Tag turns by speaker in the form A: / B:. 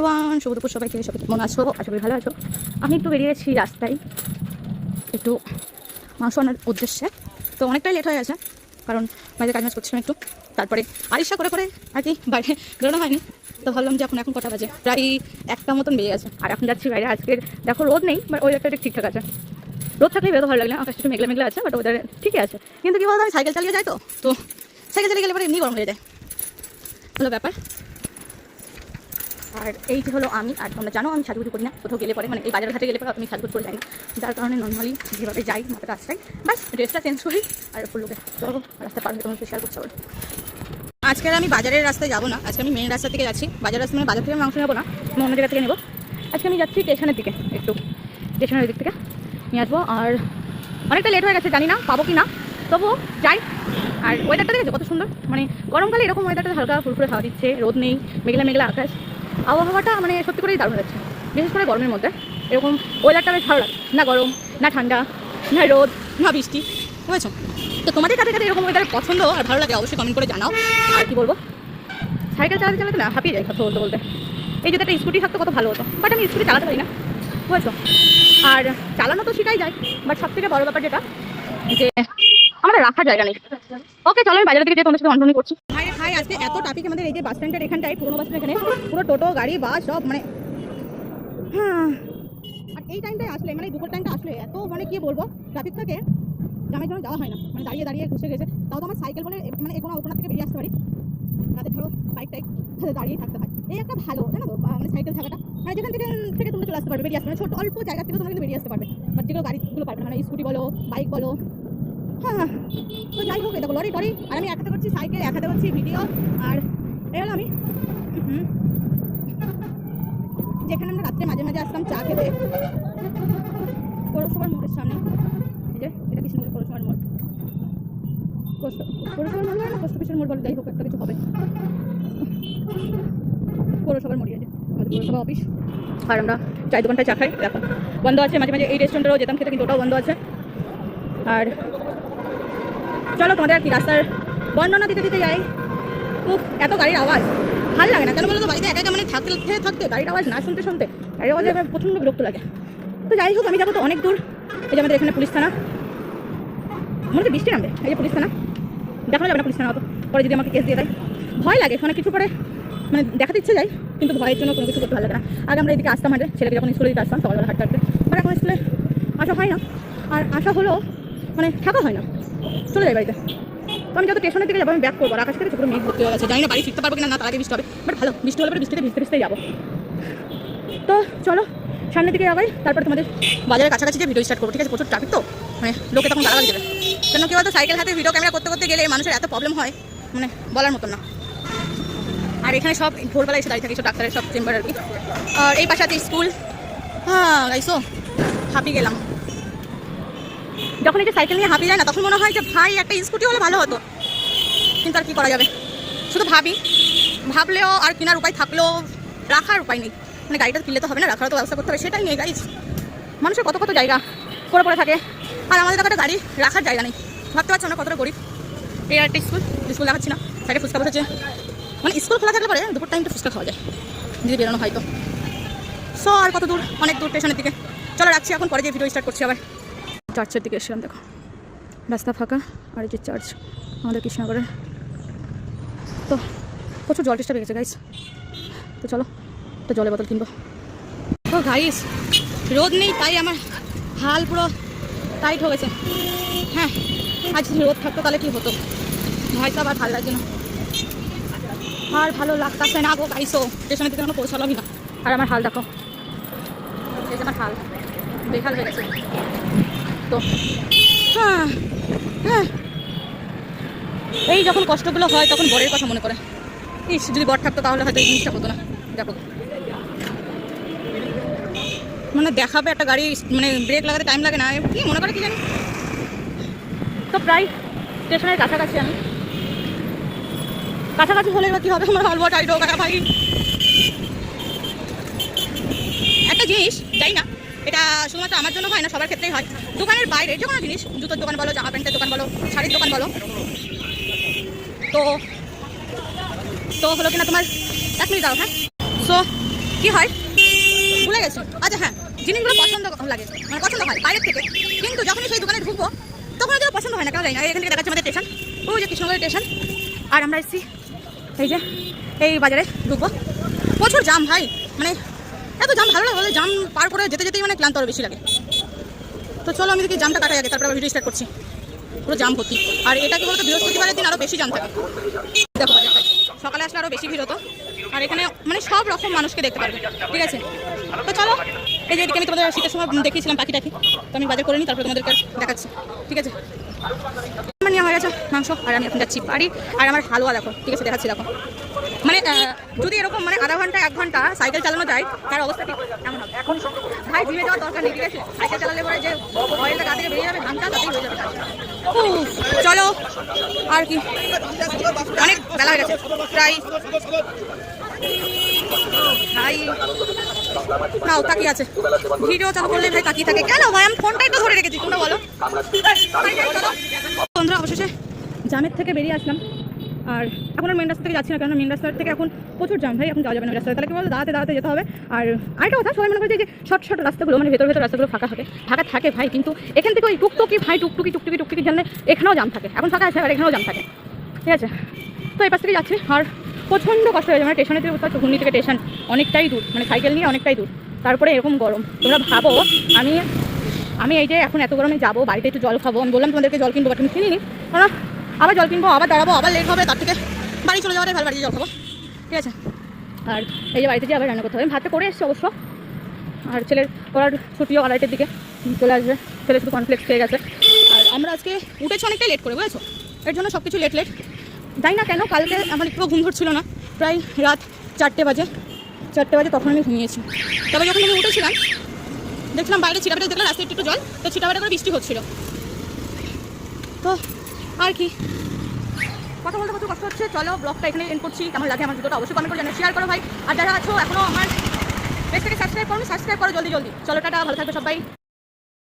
A: Everyone, শুভ দুপুর সবাইকে। সবাই কেমন আছো? আশা করি ভালো আছো। আমি একটু বেরিয়েছি রাস্তায় একটু মাংস আনার উদ্দেশ্যে। তো অনেকটাই লেট হয়ে গেছে, কারণ বাইরে কাজ করছিলাম একটু, তারপরে আরিশা করে করে আর কি বাইরে বেরোনো হয়নি। তো ভাবলাম যে এখন কটা বাজে, প্রায় 1টা মতন বেজে গেছে, আর এখন যাচ্ছি বাইরে। আজকের দেখো রোদ নেই, বাট ওয়েদারটা ঠিকঠাক আছে। রোদ থাকলেই বেরোতে ভালো লাগে না, আকাশটা একটু মেঘলা মেঘলা আছে, বাট ওয়েদার ঠিকই আছে। কিন্তু কি বলতো, আমি সাইকেল চালিয়ে যাই, তো সাইকেল চালিয়ে গেলে পরে এমনি গরম হয়ে যায়, হলো ব্যাপার। আর এই যে হলো আমি, আর তোমরা জানো আমি সাজুগুজু করি না কোথাও গেলে পরে, মানে এই বাজার ঘাটে গেলে পরে আমি সাজুগুজ করে যাই না, যার কারণে নর্মালি যেভাবে যাই মাথাটা রাস্তায় বাস ড্রেসটা চেঞ্জ করি আর ফুল লোকে চলো রাস্তায় পার হয়ে তোমাকে শেয়ার করতে হবে। আজকে আমি বাজারের রাস্তায় যাবো না, আজকে আমি মেন রাস্তা থেকে যাচ্ছি। বাজার রাস্তা মানে বাজার থেকে মাংস নেবো না, আমি অন্য জায়গা থেকে নেবো। আজকে আমি যাচ্ছি স্টেশনের দিকে, একটু স্টেশনের দিক থেকে নিয়ে আসবো। আর অনেকটা লেট হয়ে গেছে, জানি না পাবো কি না, তবুও যাই। আর ওয়েদারটা দেখেছো কত সুন্দর, মানে গরমকালে এরকম ওয়েদারটা হালকা ফুরফুরে হাওয়া দিচ্ছে, রোদ নেই, মেঘলা মেঘলা আকাশ, আবহাওয়াটা মানে সত্যি করেই দারুণ যাচ্ছে। বিশেষ করে গরমের মধ্যে এরকম ওয়েদারটা বেশ ভালো লাগে, না গরম না ঠান্ডা না রোদ না বৃষ্টি, বুঝেছো? তো তোমাদের কাছে কাছে এরকম ওয়েদার পছন্দ আর ভালো লাগে অবশ্যই কমেন্ট করে জানাও। আর কি বলবো, সাইকেল চালাতে চালাতে না হাঁপিয়ে যাই কথা বলতে বলতে। এই যদি একটা স্কুটি থাকতো কত ভালো হতো, বাট আমি স্কুটি চালাতে পারি না, বুঝেছো? আর চালানো তো শিখাই যায়, বাট সব থেকে বড় ব্যাপার যেটা যে আমাদের রাখার জায়গা নেই। ওকে চলো আমি বাজারের দিকে যেয়ে তোমাদের সাথে কন্টিনিউ করছি। হাই আজকে এত ট্রাফিক আমাদের এই যে বাস স্ট্যান্ডের এখানটায়, পুরোনো বাস স্ট্যান্ড, এখানে পুরো টোটো গাড়ি বাস সব মানে হ্যাঁ। আর এই টাইমটায় আসলে মানে দুপুর টাইমটা আসলে এত মানে কি বলবো ট্রাফিক থাকে, গ্রামের জন্য যাওয়া হয় না, মানে দাঁড়িয়ে দাঁড়িয়ে ঘুষে গেছে। তাও তো আমার সাইকেল বলে মানে এগোনা ওপর থেকে বেরিয়ে আসতে পারি, রাতে ধরো বাইক টাইক দাঁড়িয়ে থাকতে হয়। এই একটা ভালো জানো তো, মানে সাইকেল থাকাটা, মানে যেখান থেকে তোমরা চলে আসতে পারবে, বেরিয়ে আসতে পারবে, ছোট অল্প জায়গা থেকে তোমরা কিন্তু বেরিয়ে আসতে পারবে। বাট যেগুলো গাড়িগুলো পারবে না, মানে স্কুটি বলো বাইক বলো, হ্যাঁ। তো যাই হোক, দেখো লরি টরি, আর আমি এক হাতে করছি সাইকেল, এক হাতে করছি ভিডিও। আর এই হলো আমি যেখানে আমরা রাত্রে মাঝে মাঝে আসতাম চা খেতে, পৌরসভার মোড়ের সামনে। এই যে এটা কৃষ্ণনগর পৌরসভার মোড়, পৌরসভার মোড় হয় না, পোস্ট অফিসের মোড় বলে, যাই হোক একটা কিছু হবে। পৌরসভার মোড়ই আছে আমাদের পৌরসভা অফিস। আর আমরা চায়ের দোকানটায় চা খাই, দেখো বন্ধ আছে। মাঝে মাঝে এই রেস্টুরেন্টেও যেতাম খেতে, কিন্তু ওটাও বন্ধ আছে। আর চলো তোমাদের আর কি রাস্তার বর্ণনা দিতে দিতে যাই। খুব এত গাড়ির আওয়াজ ভালো লাগে না, কেন বলো তো? বাড়িতে একা একা মানে থাকতে থাকতে গাড়ির আওয়াজ না শুনতে শুনতে গাড়ির আওয়াজে প্রচণ্ড বিরক্ত লাগে। তো যাই হোক, আমি যাবো তো অনেক দূর। এই যে আমাদের এখানে পুলিশ থানা, মনে হচ্ছে বৃষ্টি নামবে। এই যে পুলিশ থানা, দেখানো যাবে না পুলিশ থানা অত, পরে যদি আমাকে কেস দিয়ে দেয়। ভয় লাগে অনেক কিছু, পরে মানে দেখাতে ইচ্ছে যায়, কিন্তু ভয়ের জন্য কোনো কিছু করতে ভালো লাগে না। আগে আমরা এদিকে আসতাম, হাঁটে ছেলেকে যখন স্কুলে দিতে আসতাম সকালবেলা হাঁটতে হাঁটতে, আর এখন স্কুলে আসা হয় না। আর আসা হলেও মানে থাকা হয় না, চলে যাই বাড়িতে। তো আমি যত স্টেশনের দিকে যাবো, আমি ব্যাক করবো, আকাশ থেকে ছোটো মেঘ ভর্তি হয়ে গেছে, জানি না বাড়ি ফিরতে পারবো কিনা, না তার আগে বৃষ্টি হবে। বাট ভালো বৃষ্টি হলে পরে বৃষ্টিতে ভিজতে ভিজতেই যাবো। তো চলো সামনের দিকে যাবাই, তারপরে তোমাদের বাজারের কাছাকাছি যে ভিডিও স্টার্ট করবো, ঠিক আছে? প্রচুর ট্রাফিক তো, মানে লোকে তখন গালাগালি দেবে। কেন কি বলতো, সাইকেল হাতে ভিডিও ক্যামেরা করতে করতে গেলে মানুষের এত প্রবলেম হয়, মানে বলার মতন না। আর এখানে সব ভোরবেলা এসে দাঁড়িয়ে থাকে সব ডাক্তারের সব চেম্বার আর কি। আর এই পাশে আছে স্কুল। হ্যাঁ গাইসো, হাঁপিয়ে গেলাম। যখন এই যে সাইকেল নিয়ে হাঁপিয়ে যায় না, তখন মনে হয় যে ভাই একটা স্কুটি হলে ভালো হতো, কিন্তু আর কি করা যাবে, শুধু ভাবলেও আর কেনার উপায় থাকলেও রাখার উপায় নেই। মানে গাড়িটা কিনলে তো হবে না, রাখার তো ব্যবস্থা করতে হবে, সেটাই নেই গাইস। মানুষের কত কত জায়গা পড়ে থাকে, আর আমাদের একটা গাড়ি রাখার জায়গা নেই। ভাবতে পারছো না কতটা গরিব। এই একটা স্কুল দেখাচ্ছি না, সাইডে ফুচকা বসেছে, মানে স্কুল খোলা থাকলে পরে দুপুর টাইমটা ফুচকা খাওয়া যায় যদি বেরোনো হয় তো। সো আর কত দূর, অনেক দূর স্টেশনের দিকে। চলো রাখছি এখন, পরে যে ভিডিও স্টার্ট করছি আবার। চার্চের দিকে এসেছিলাম, দেখো রাস্তা ফাঁকা, আর এই যে চার্চ আমাদের কৃষ্ণনগরের। তো প্রচুর জল টেস্টা পেয়ে গেছে গাইস, তো চলো তো জলের বোতল কিনবো। তো গাইস রোদ নেই, তাই আমার হাল পুরো টাইট হয়ে গেছে। হ্যাঁ, আজ যদি রোদ থাকতো তাহলে কি হতো, ভয় তো আবার ভালো লাগছে না, আর ভালো লাগতেছে না গো গাইসো। স্টেশনের দিকে কোনো পৌঁছালামই না, আর আমার হাল দেখো, এই যে আমার হাল বেহাল হয়ে গেছে। তো হ্যাঁ হ্যাঁ, এই যখন কষ্টগুলো হয় তখন বরের কথা মনে করে, ইস যদি বর থাকতো তাহলে হয়তো এই জিনিসটা হতো না। দেখো মানে দেখাবে একটা গাড়ি, মানে ব্রেক লাগাতে টাইম লাগে না, কি মনে করে কি জানি। তো প্রায় স্টেশনের কাছাকাছি আমি, কাছাকাছি হলে এবার কী হবে, আমার হালুয়া টাইট হোক ভাই। একটা জিনিস যাই না, এটা শুধুমাত্র আমার জন্য হয় না, সবার ক্ষেত্রেই হয়। দোকানের বাইরে যে কোনো জিনিস, জুতোর দোকান বলো, জামা প্যান্টের দোকান বলো, শাড়ির দোকান বলো, তো হলো কিনা তোমার 1 মিনিট দাও। হ্যাঁ, সো কি হয় ভুলে গেছি। আচ্ছা হ্যাঁ, জিনিসগুলো পছন্দ লাগে, মানে পছন্দ হয় বাইরের থেকে, কিন্তু যখনই সেই দোকানে ঢুকবো তখন ওদের পছন্দ হয় না, কেন জানি না। এখান থেকে দেখাচ্ছে আমাদের স্টেশন, ওই যে কৃষ্ণনগর স্টেশন, আর আমরা এসেছি এই যে এই বাজারে ঢুকবো। প্রচুর জাম ভাই, মানে এত জাম ভালো লাগে, জাম পার করে যেতে যেতেই মানে ক্লান্ত আরও বেশি লাগে। তো চলো আমি দেখি জামটা কাটাই আগে, তারপর ভিডিও স্টার্ট করছি। পুরো জাম ভর্তি, আর এটা কি বলতো বৃহস্পতিবারের দিন আরও বেশি জাম থাকে। দেখো বাজারটা সকালে আসলে আরও বেশি ভিড় হতো, আর এখানে মানে সব রকম মানুষকে দেখতে পারবে, ঠিক আছে। তো চলো, এই যে এদিকে আমি তোমাদের শীতের সময় দেখিয়েছিলাম পাখি টাকি, তো আমি বাজার করে নিই, তারপরে তোমাদেরকে দেখাচ্ছি, ঠিক আছে। আমার নেওয়া হয়ে গেছে মাংস, আর আমি এখন যাচ্ছি বাড়ি। আর আমার হালুয়া দেখো, ঠিক আছে দেখাচ্ছি। দেখো মানে যদি এরকম মানে আধা ঘন্টা 1 ঘন্টা সাইকেল চালানো যায়, তার অবস্থা ঠিক কেমন হবে। এখন ভাই জিমে যাওয়ার দরকার নেই, ঠিক আছে। সাইকেল চালালে পরে যে অয়েলটা গা থেকে বেরিয়ে যাবে, ধানটা তাতেই হয়ে যাবে। চলো আর কি, অনেক বেলা হয়ে গেছে প্রায়। ভাই নাও তাকিয়ে আছে, ভিডিও চালু করলে ভাই তাকিয়ে থাকে কেন ভাই? আমি ফোনটাই তো ধরে রেখেছি, তোমরা বলো। বন্ধুরা অবশেষে জামের থেকে বেরিয়ে আসলাম, আর এখন আর মেন রাস্তা থেকে যাচ্ছি না, কারণ মেন রাস্তার থেকে এখন প্রচুর জাম ভাই, এখন যাওয়া যাবে না রাস্তায়। তাহলে কি বলতো, দাঁড়াতে দাঁড়াতে যেতে হবে। আর আরেকটা কথা, সবাই মনে করে যে শর্ট শর্ট রাস্তাগুলো, মানে ভেতর ভেতর রাস্তাগুলো ফাঁকা থাকে ভাই, কিন্তু এখান থেকে ওই টুকটুকি ভাই টুকটুকি জন্য এখানেও জাম থাকে। এখন ফাঁকা আছে আর এখানেও জাম থাকে, ঠিক আছে। তো এই পাশ থেকে যাচ্ছি, আর প্রচণ্ড কষ্ট হয়ে যায়। মানে স্টেশনের থেকে উত্তর ঘূর্ণি থেকে স্টেশন অনেকটাই দূর, মানে সাইকেল নিয়ে অনেকটাই দূর, তারপরে এরকম গরম। তোমরা ভাবো আমি এই যে এখন এত গরমে যাবো, বাড়িতে একটু জল খাবো, আমি বললাম তোমাদেরকে জল কিনবো, বাট আমি কিনিনি, কারণ আবার জল কিনবো, আবার দাঁড়াবো, আবার লেট হবে, তার থেকে বাড়ি চলে যাওয়াটাই ভালো, বাড়িতে জল খাবো, ঠিক আছে। আর এই যে বাড়িতে যে আবার রান্না করতে হবে, আমি ভাতটা করে এসেছি অবশ্য। আর ছেলের পড়ার ছুটিও 2:30-এর দিকে চলে আসবে, ছেলে শুধু কনফ্লেক্স খেয়ে গেছে। আর আমরা আজকে উঠেছি অনেকটাই লেট করে, বুঝেছো, এর জন্য সব কিছু লেট যাই না কেন। কালকে আমার একটু ঘুম ধরছিল না, প্রায় রাত 4টে বাজে, তখন আমি ঘুমিয়েছি। তবে যখন আমি উঠেছিলাম দেখলাম বাইরে ছিটাফাটা, দেখলাম রাস্তায় একটু জল, তো ছিটাফাটা করে বৃষ্টি হচ্ছিল। তো আর কি, কথা বলতে কত কষ্ট হচ্ছে। চলো ব্লগটা এখানে এন্ড করছি। কেমন লাগে আমার ভিডিওটা অবশ্যই কমেন্ট করে জানাও, শেয়ার করো ভাই। আর যারা আছো এখনও আমার পেজটাকে সাবস্ক্রাইব করো জলদি। চলো টাটা, ভালো থাকবে সবাই।